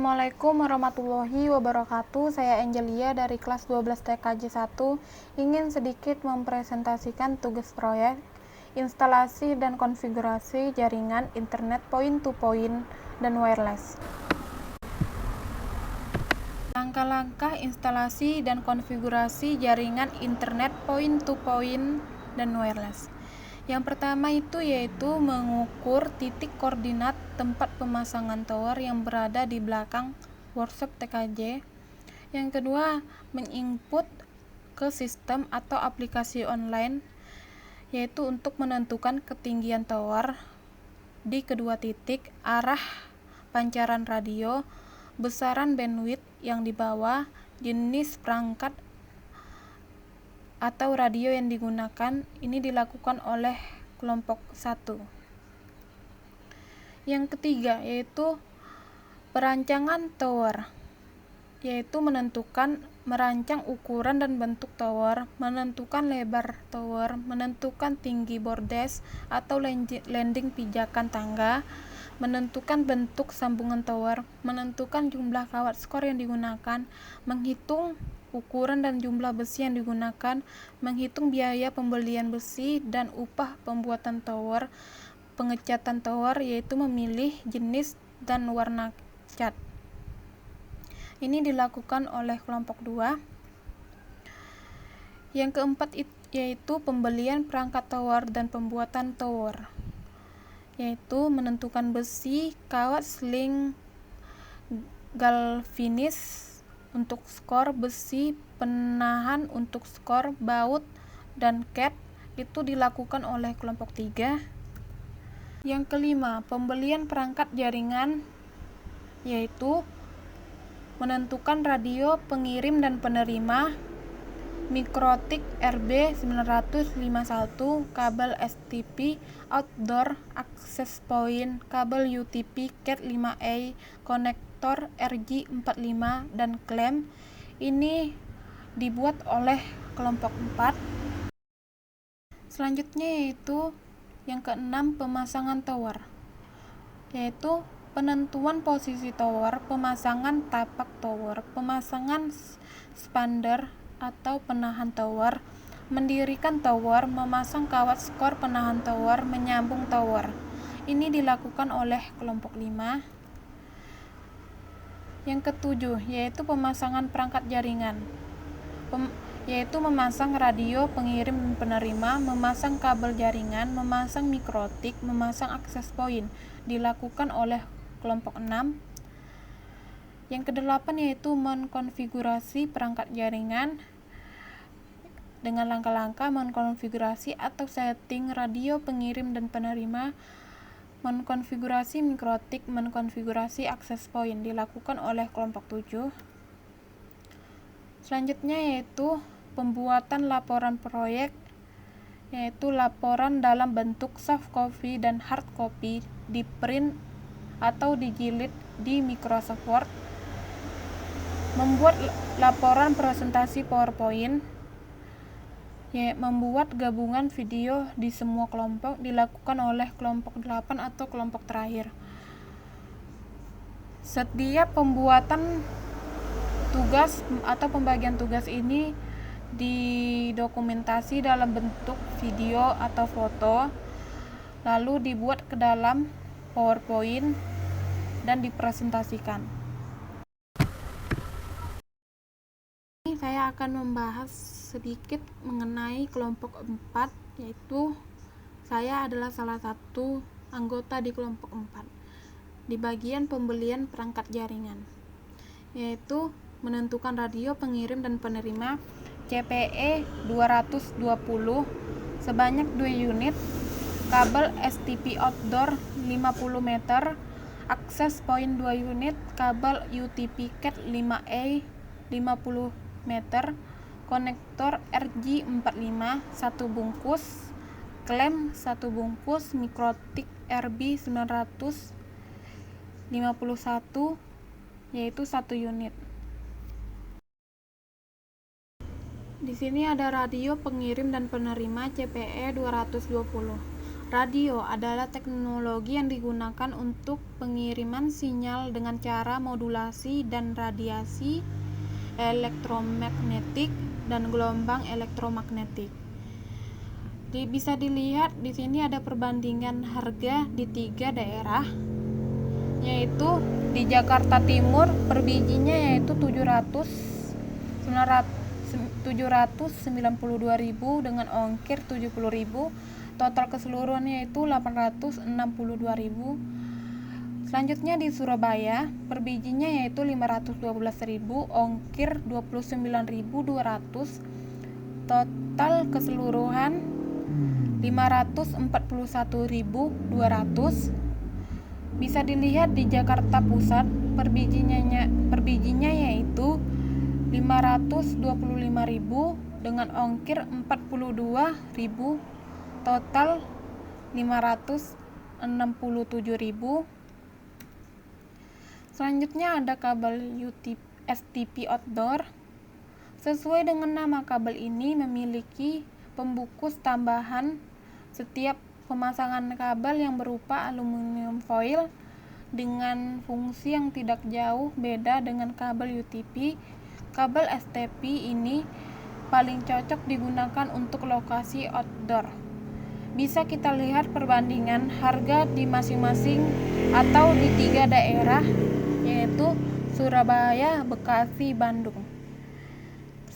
Assalamualaikum warahmatullahi wabarakatuh. Saya Angelia dari kelas 12 TKJ 1 ingin sedikit mempresentasikan tugas proyek instalasi dan konfigurasi jaringan internet point-to-point dan wireless. Langkah-langkah instalasi dan konfigurasi jaringan internet point-to-point dan wireless. Yang pertama yaitu mengukur titik koordinat tempat pemasangan tower yang berada di belakang workshop TKJ. Yang kedua, menginput ke sistem atau aplikasi online, yaitu untuk menentukan ketinggian tower di kedua titik, arah pancaran radio, besaran bandwidth yang dibawa, jenis perangkat atau radio yang digunakan. Ini dilakukan oleh kelompok 1. Yang ketiga yaitu perancangan tower, yaitu merancang ukuran dan bentuk tower, menentukan lebar tower, menentukan tinggi bordes atau landing pijakan tangga, menentukan bentuk sambungan tower, menentukan jumlah kawat skor yang digunakan, menghitung ukuran dan jumlah besi yang digunakan, menghitung biaya pembelian besi dan upah pembuatan tower, pengecatan tower, yaitu memilih jenis dan warna cat. Ini dilakukan oleh kelompok 2. Yang keempat yaitu pembelian perangkat tower dan pembuatan tower, yaitu menentukan besi, kawat sling galvanis untuk skor, besi penahan untuk skor, baut, dan cat. Itu dilakukan oleh kelompok 3. Yang kelima, pembelian perangkat jaringan, yaitu menentukan radio pengirim dan penerima, Mikrotik RB951, kabel STP, outdoor access point, kabel UTP Cat5A, konektor RJ45, dan klem. Ini dibuat oleh kelompok 4. Selanjutnya yaitu yang keenam, pemasangan tower, yaitu penentuan posisi tower, pemasangan tapak tower, pemasangan spander atau penahan tower, mendirikan tower, memasang kawat skor penahan tower, menyambung tower. Ini dilakukan oleh kelompok 5. Yang ketujuh yaitu pemasangan perangkat jaringan, yaitu memasang radio pengirim dan penerima, memasang kabel jaringan, memasang mikrotik, memasang access point. Dilakukan oleh kelompok 6. Yang kedelapan yaitu mengkonfigurasi perangkat jaringan dengan langkah-langkah mengkonfigurasi atau setting radio pengirim dan penerima, mengkonfigurasi mikrotik, mengkonfigurasi access point. Dilakukan oleh kelompok 7. Selanjutnya yaitu pembuatan laporan proyek, yaitu laporan dalam bentuk soft copy dan hard copy, di print atau dijilid di Microsoft Word. Membuat laporan presentasi PowerPoint, membuat gabungan video di semua kelompok, dilakukan oleh kelompok 8 atau kelompok terakhir. Setiap pembuatan tugas atau pembagian tugas ini didokumentasi dalam bentuk video atau foto, lalu dibuat ke dalam PowerPoint dan dipresentasikan. Ini saya akan membahas sedikit mengenai kelompok 4, yaitu saya adalah salah satu anggota di kelompok 4 di bagian pembelian perangkat jaringan, yaitu menentukan radio pengirim dan penerima CPE 220 sebanyak 2 unit, kabel STP outdoor 50 meter, access point 2 unit, kabel UTP Cat5A 50 meter, konektor RJ45 1 bungkus, klem 1 bungkus, mikrotik RB951 yaitu 1 unit. Di sini ada radio pengirim dan penerima CPE 220. Radio adalah teknologi yang digunakan untuk pengiriman sinyal dengan cara modulasi dan radiasi elektromagnetik dan gelombang elektromagnetik. Bisa dilihat di sini ada perbandingan harga di 3 daerah, yaitu di Jakarta Timur per bijinya yaitu 792.000 dengan ongkir 70.000, total keseluruhannya yaitu 862.000. Selanjutnya di Surabaya per bijinya yaitu 512.000, ongkir 29.200, total keseluruhan 541.200. Bisa dilihat di Jakarta Pusat per bijinya yaitu 525.000 dengan ongkir 42.000, total 567.000. Selanjutnya ada kabel STP outdoor. Sesuai dengan nama, kabel ini memiliki pembungkus tambahan setiap pemasangan kabel yang berupa aluminium foil dengan fungsi yang tidak jauh beda dengan kabel UTP. Kabel STP ini paling cocok digunakan untuk lokasi outdoor. Bisa kita lihat perbandingan harga di masing-masing atau di 3 daerah, yaitu Surabaya, Bekasi, Bandung.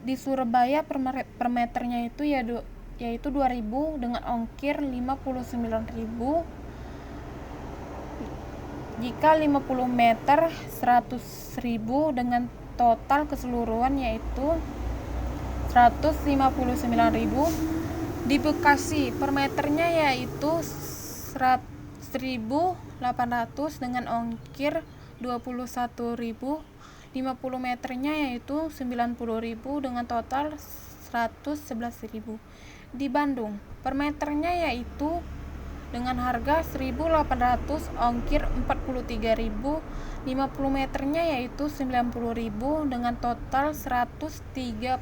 Di Surabaya per meternya itu yaitu 2.000 dengan ongkir 59.000. Jika 50 meter 100.000 dengan total keseluruhan yaitu 159.000. Di Bekasi per meternya yaitu 1.800 dengan ongkir 21.000. 50 meternya yaitu 90.000 dengan total 111.000. Di Bandung per meternya yaitu dengan harga 1.800, ongkir 43.000. 50 meternya yaitu 90.000 dengan total 133.000.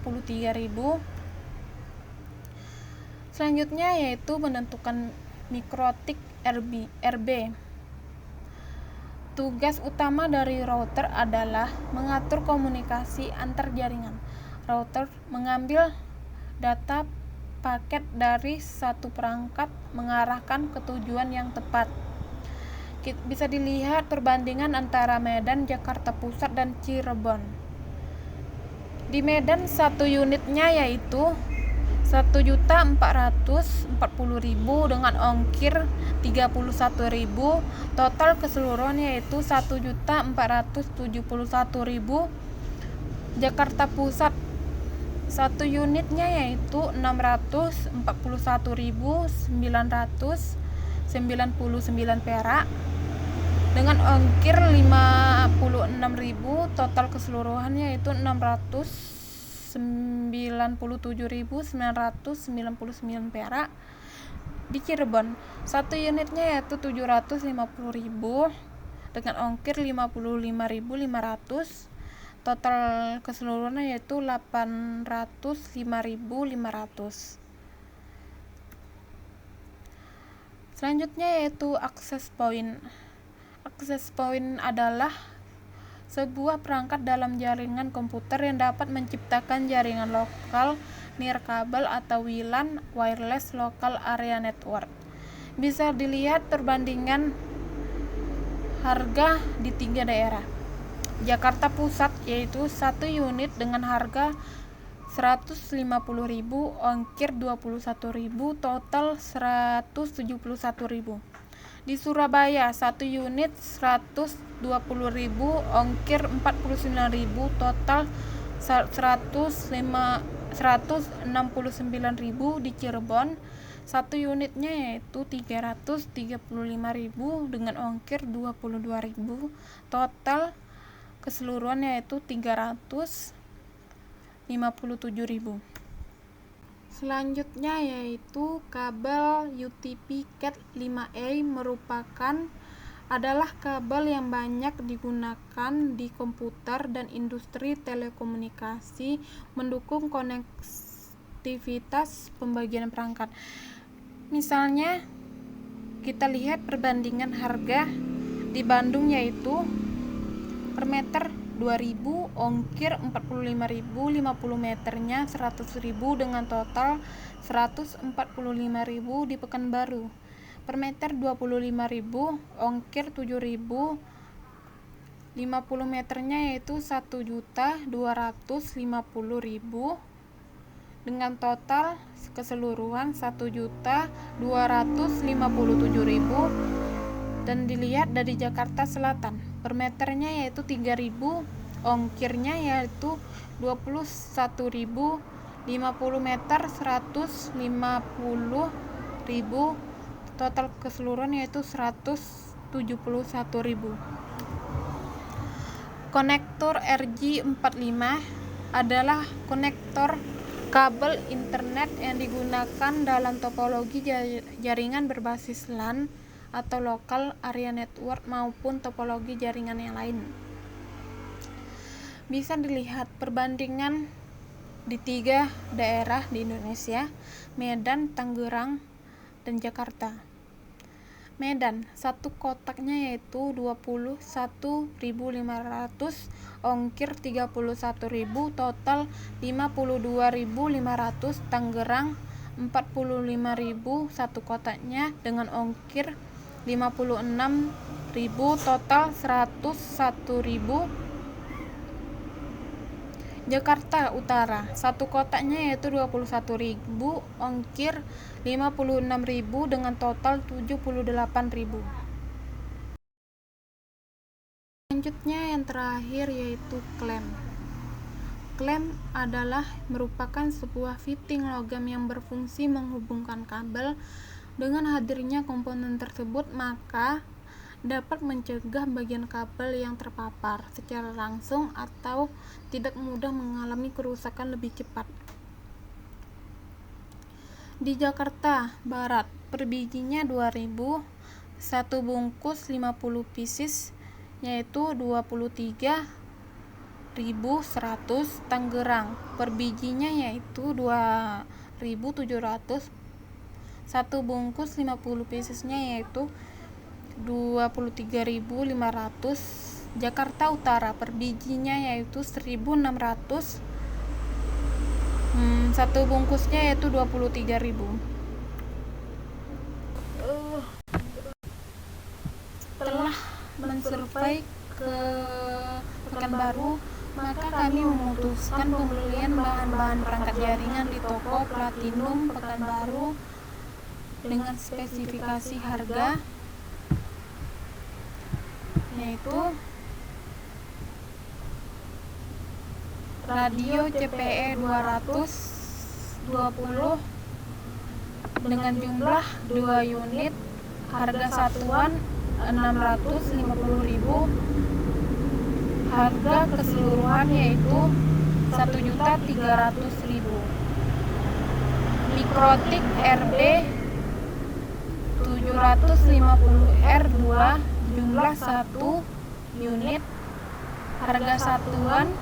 Selanjutnya yaitu menentukan mikrotik RB. Tugas utama dari router adalah mengatur komunikasi antar jaringan. Router mengambil data paket dari satu perangkat mengarahkan ke tujuan yang tepat. Bisa dilihat perbandingan antara Medan, Jakarta Pusat, dan Cirebon. Di Medan satu unitnya yaitu 1.440.000 dengan ongkir 31.000, total keseluruhan yaitu 1.471.000. Jakarta Pusat satu unitnya yaitu 641.999 perak dengan ongkir 56.000, total keseluruhannya yaitu 697.999 perak. Di Cirebon satu unitnya yaitu 750.000 dengan ongkir 55.500, total keseluruhannya yaitu 805.500. Selanjutnya yaitu access point. Access point adalah sebuah perangkat dalam jaringan komputer yang dapat menciptakan jaringan lokal nirkabel atau WLAN, wireless local area network. Bisa dilihat perbandingan harga di 3 daerah. Jakarta Pusat yaitu satu unit dengan harga 150.000, ongkir 21.000, total 171.000. Di Surabaya satu unit 120.000, ongkir 49.000, total 169.000. Di Cirebon satu unitnya yaitu 335.000 dengan ongkir 22.000, total keseluruhan yaitu 357.000. Selanjutnya yaitu kabel UTP Cat 5A adalah kabel yang banyak digunakan di komputer dan industri telekomunikasi, mendukung konektivitas pembagian perangkat. Misalnya kita lihat perbandingan harga di Bandung, yaitu per meter 2.000, ongkir 45.000, 50 meternya 100.000 dengan total 145.000 di Pekanbaru. Per meter 25.000, ongkir 7.000, 50 meternya yaitu 1.250.000 dengan total keseluruhan 1.257.000. Dan dilihat dari Jakarta Selatan, per meternya yaitu 3.000, ongkirnya yaitu 21.000, 50 meter 150.000, total keseluruhan yaitu 171.000. Konektor RJ45 adalah konektor kabel internet yang digunakan dalam topologi jaringan berbasis LAN atau Local Area Network maupun topologi jaringan yang lain. Bisa dilihat perbandingan di 3 daerah di Indonesia, Medan, Tangerang, dan Jakarta. Medan, satu kotaknya yaitu 21.500, ongkir 31.000, total 52.500. Tangerang 45.000 satu kotaknya dengan ongkir 56.000, total 101.000. Jakarta Utara, satu kotaknya yaitu 21.000, ongkir 56.000 dengan total 78.000. Selanjutnya yang terakhir yaitu klem. Klem adalah merupakan sebuah fitting logam yang berfungsi menghubungkan kabel. Dengan hadirnya komponen tersebut, maka dapat mencegah bagian kabel yang terpapar secara langsung atau tidak mudah mengalami kerusakan lebih cepat. Di Jakarta Barat, per bijinya 2.000, satu bungkus 50 pieces yaitu 23.100. Tangerang, per bijinya yaitu 2.700, satu bungkus 50 piecesnya yaitu 23.500. Jakarta Utara, per bijinya yaitu 1.600, satu bungkusnya yaitu 23.000. Setelah mensurvei ke Pekanbaru, maka kami memutuskan pembelian bahan-bahan perangkat jaringan di toko Platinum Pekanbaru dengan spesifikasi harga yaitu radio CPE 220 dengan jumlah 2 unit, harga satuan 650.000, harga keseluruhan yaitu 1.300.000. Mikrotik RB 750R2, jumlah 1 unit, harga satuan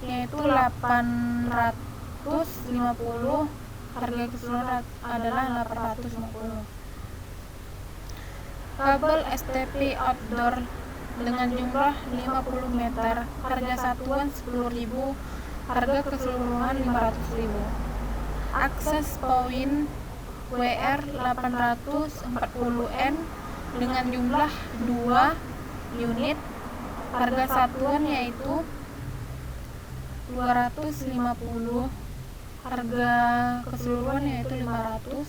yaitu 850, harga keseluruhan adalah 850. Kabel STP outdoor dengan jumlah 50 meter, harga satuan 10.000, harga keseluruhan 500.000. Akses point WR 840N dengan jumlah 2 unit, harga satuan yaitu 250, harga keseluruhan yaitu 500.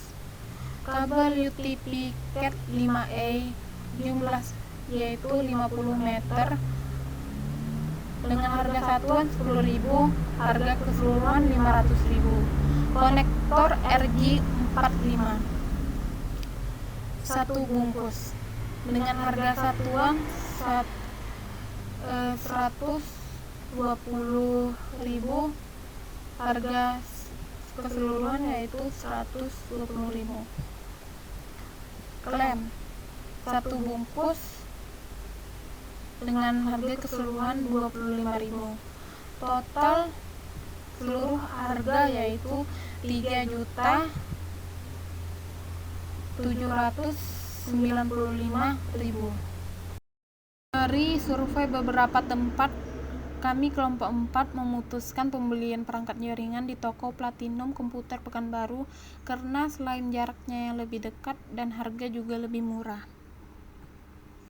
Kabel UTP Cat 5A jumlah yaitu 50 meter dengan harga satuan 10.000, harga keseluruhan 500.000. Konektor RJ45 satu bungkus dengan harga satuan 120.000, harga keseluruhan yaitu 120.000. Klem satu bungkus dengan harga keseluruhan 25.000. Total seluruh harga yaitu 795.000. Dari survei beberapa tempat, kami kelompok 4 memutuskan pembelian perangkat jaringan di toko Platinum Komputer Pekanbaru karena selain jaraknya yang lebih dekat dan harga juga lebih murah.